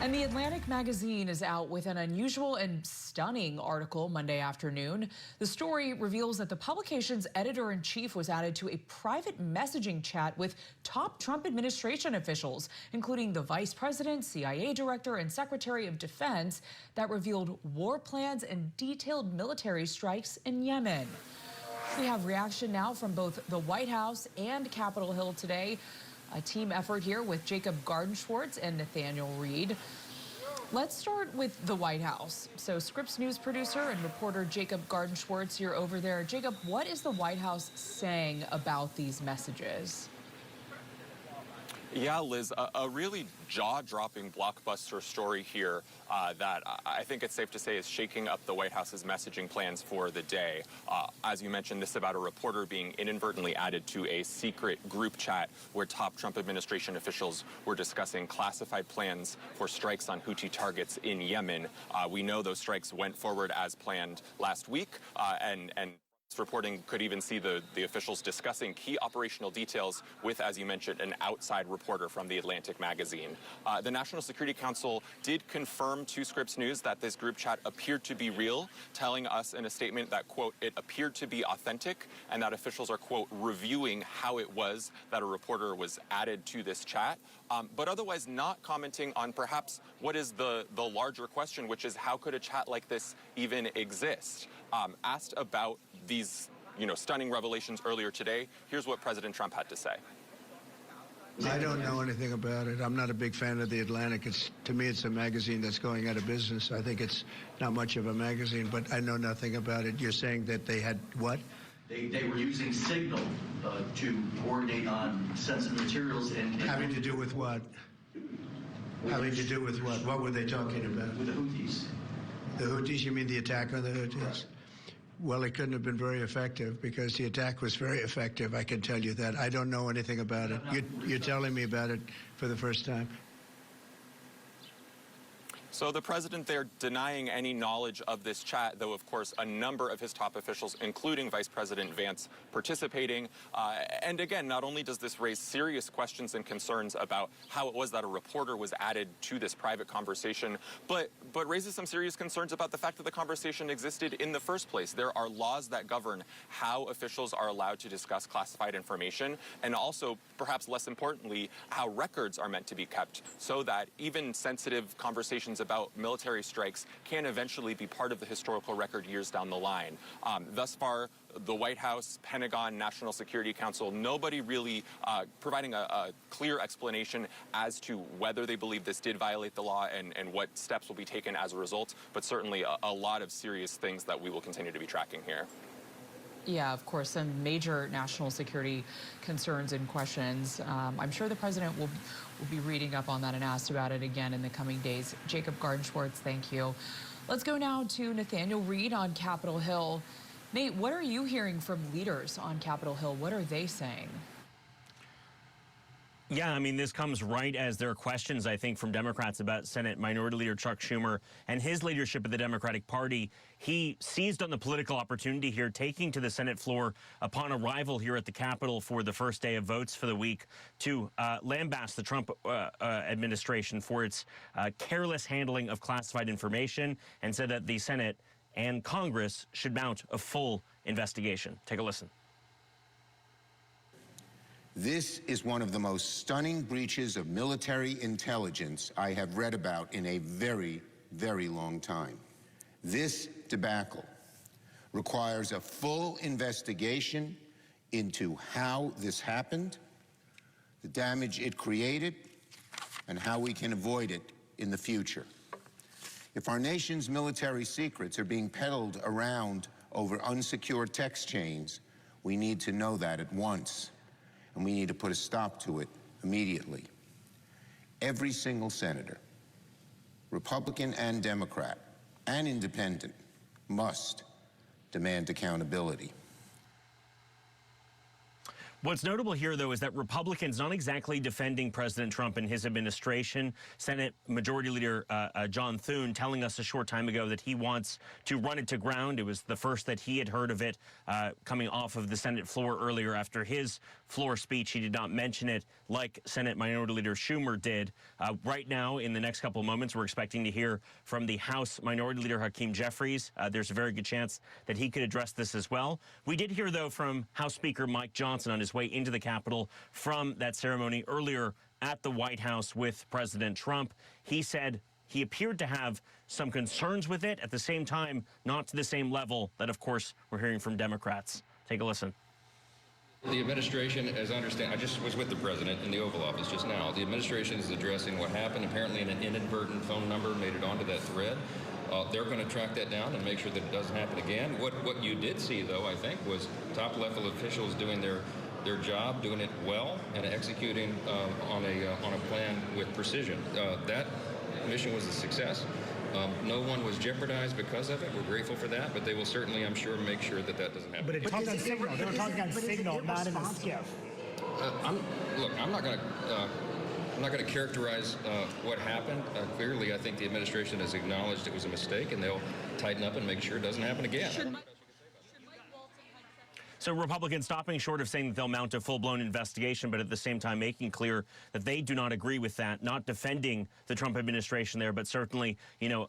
And the Atlantic magazine is out with an unusual and stunning article Monday afternoon. The story reveals that the publication's editor-in-chief was added to a private messaging chat with top Trump administration officials, including the vice president, CIA director, and secretary of defense, that revealed war plans and detailed military strikes in Yemen. We have reaction now from both the White House and Capitol Hill today. A team effort here with Jacob Gardenschwartz and Nathaniel Reed. Let's start with the White House. So Scripps news producer and reporter Jacob Gardenschwartz, you're over there. Jacob, what is the White House saying about these messages? Yeah, Liz, a really jaw-dropping blockbuster story here that I think it's safe to say is shaking up the White House's messaging plans for the day. As you mentioned, this is about a reporter being inadvertently added to a secret group chat where top Trump administration officials were discussing classified plans for strikes on Houthi targets in Yemen. We know those strikes went forward as planned last week, and reporting could even see the officials discussing key operational details with, as you mentioned, an outside reporter from the Atlantic magazine. The National Security Council did confirm to Scripps News that this group chat appeared to be real, telling us in a statement that, quote, it appeared to be authentic and that officials are, quote, reviewing how it was that a reporter was added to this chat, but otherwise not commenting on perhaps what is the larger question, which is how could a chat like this even exist? Asked about these, stunning revelations earlier today, here's what President Trump had to say. I don't know anything about it. I'm not a big fan of the Atlantic. To me, it's a magazine that's going out of business. I think it's not much of a magazine, but I know nothing about it. You're saying that they had what? They were using Signal to coordinate on sensitive materials and having to do with what? Having to do with what? What were they talking about? With the Houthis. The Houthis? You mean the attack on the Houthis? Right. Well, it couldn't have been very effective because the attack was very effective. I can tell you that. I don't know anything about it. You're telling me about it for the first time. So the president there denying any knowledge of this chat, though, of course, a number of his top officials, including Vice President Vance, participating. And again, not only does this raise serious questions and concerns about how it was that a reporter was added to this private conversation, but raises some serious concerns about the fact that the conversation existed in the first place. There are laws that govern how officials are allowed to discuss classified information, and also, perhaps less importantly, how records are meant to be kept so that even sensitive conversations about military strikes can eventually be part of the historical record years down the line. Thus far, the White House, Pentagon, National Security Council, nobody really providing a clear explanation as to whether they believe this did violate the law and what steps will be taken as a result, but certainly a lot of serious things that we will continue to be tracking here. Yeah, of course, some major national security concerns and questions. I'm sure the president will be reading up on that and asked about it again in the coming days. Jacob Gardenschwartz, thank you. Let's go now to Nathaniel Reed on Capitol Hill. Nate, what are you hearing from leaders on Capitol Hill? What are they saying? Yeah, I mean, this comes right as there are questions, I think, from Democrats about Senate Minority Leader Chuck Schumer and his leadership of the Democratic Party. He seized on the political opportunity here, taking to the Senate floor upon arrival here at the Capitol for the first day of votes for the week to lambast the Trump administration for its careless handling of classified information, and said that the Senate and Congress should mount a full investigation. Take a listen. This is one of the most stunning breaches of military intelligence I have read about in a very, very long time. This debacle requires a full investigation into how this happened, the damage it created, and how we can avoid it in the future. If our nation's military secrets are being peddled around over unsecured text chains, we need to know that at once. And we need to put a stop to it immediately. Every single senator, Republican and Democrat, and independent, must demand accountability. What's notable here, though, is that Republicans not exactly defending President Trump and his administration. Senate Majority Leader John Thune telling us a short time ago that he wants to run it to ground. It was the first that he had heard of it coming off of the Senate floor earlier after his floor speech. He did not mention it like Senate Minority Leader Schumer did. Right now, in the next couple of moments, we're expecting to hear from the House Minority Leader Hakeem Jeffries. There's a very good chance that he could address this as well. We did hear, though, from House Speaker Mike Johnson on his way into the Capitol from that ceremony earlier at the White House with President Trump. He said he appeared to have some concerns with it. At the same time, not to the same level that, of course, we're hearing from Democrats. Take a listen. The administration, as I understand, I just was with the president in the Oval Office just now. The administration is addressing what happened. Apparently an inadvertent phone number made it onto that thread. They're going to track that down and make sure that it doesn't happen again. What you did see, though, I think, was top-level officials doing their job, doing it well, and executing on a plan with precision. That mission was a success. No one was jeopardized because of it. We're grateful for that, but they will certainly, I'm sure, make sure that that doesn't happen. But it talks on signal. They were talking on signal, not in the skiff. I'm not going to characterize what happened. Clearly, I think the administration has acknowledged it was a mistake, and they'll tighten up and make sure it doesn't happen again. So Republicans stopping short of saying that they'll mount a full-blown investigation, but at the same time making clear that they do not agree with that, not defending the Trump administration there, but certainly,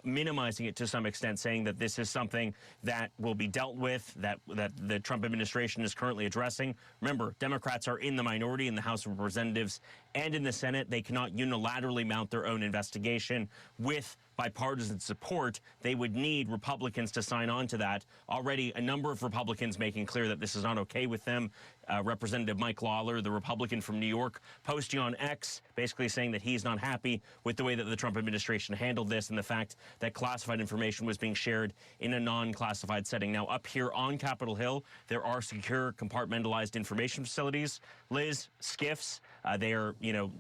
minimizing it to some extent, saying that this is something that will be dealt with, that the Trump administration is currently addressing. Remember, Democrats are in the minority in the House of Representatives and in the Senate. They cannot unilaterally mount their own investigation with bipartisan support. They would need Republicans to sign on to that. Already a number of Republicans making clear that this is not okay with them. Representative Mike Lawler, the Republican from New York, posting on X, basically saying that he's not happy with the way that the Trump administration handled this and the fact that classified information was being shared in a non-classified setting. Now, up here on Capitol Hill, there are secure compartmentalized information facilities, Liz, SCIFs. They are,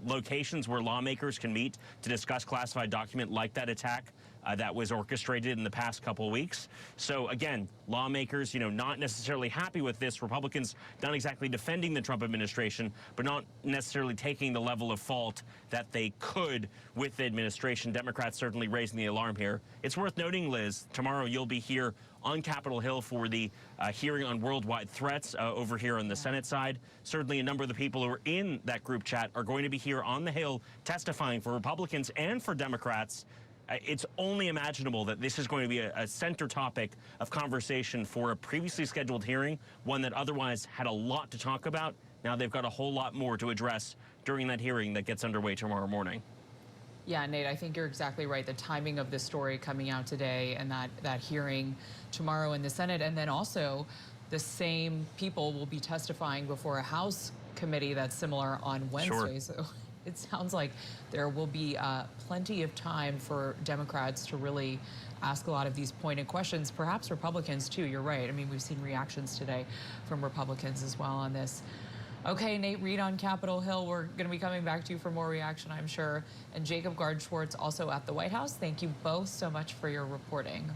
locations where lawmakers can meet to discuss classified document like that attack that was orchestrated in the past couple of weeks. So again, lawmakers, not necessarily happy with this. Republicans not exactly defending the Trump administration, but not necessarily taking the level of fault that they could with the administration. Democrats certainly raising the alarm here. It's worth noting, Liz, tomorrow you'll be here on Capitol Hill for the hearing on worldwide threats over here on the Senate side. Certainly a number of the people who are in that group chat are going to be here on the Hill testifying for Republicans and for Democrats. It's only imaginable that this is going to be a center topic of conversation for a previously scheduled hearing, one that otherwise had a lot to talk about. Now they've got a whole lot more to address during that hearing that gets underway tomorrow morning. Yeah, Nate, I think you're exactly right. The timing of this story coming out today and that hearing tomorrow in the Senate, and then also the same people will be testifying before a House committee that's similar on Wednesday. Sure. So it sounds like there will be plenty of time for Democrats to really ask a lot of these pointed questions, perhaps Republicans too. You're right. I mean, we've seen reactions today from Republicans as well on this. Okay, Nate Reed on Capitol Hill. We're going to be coming back to you for more reaction, I'm sure. And Jacob Gard-Schwartz also at the White House. Thank you both so much for your reporting.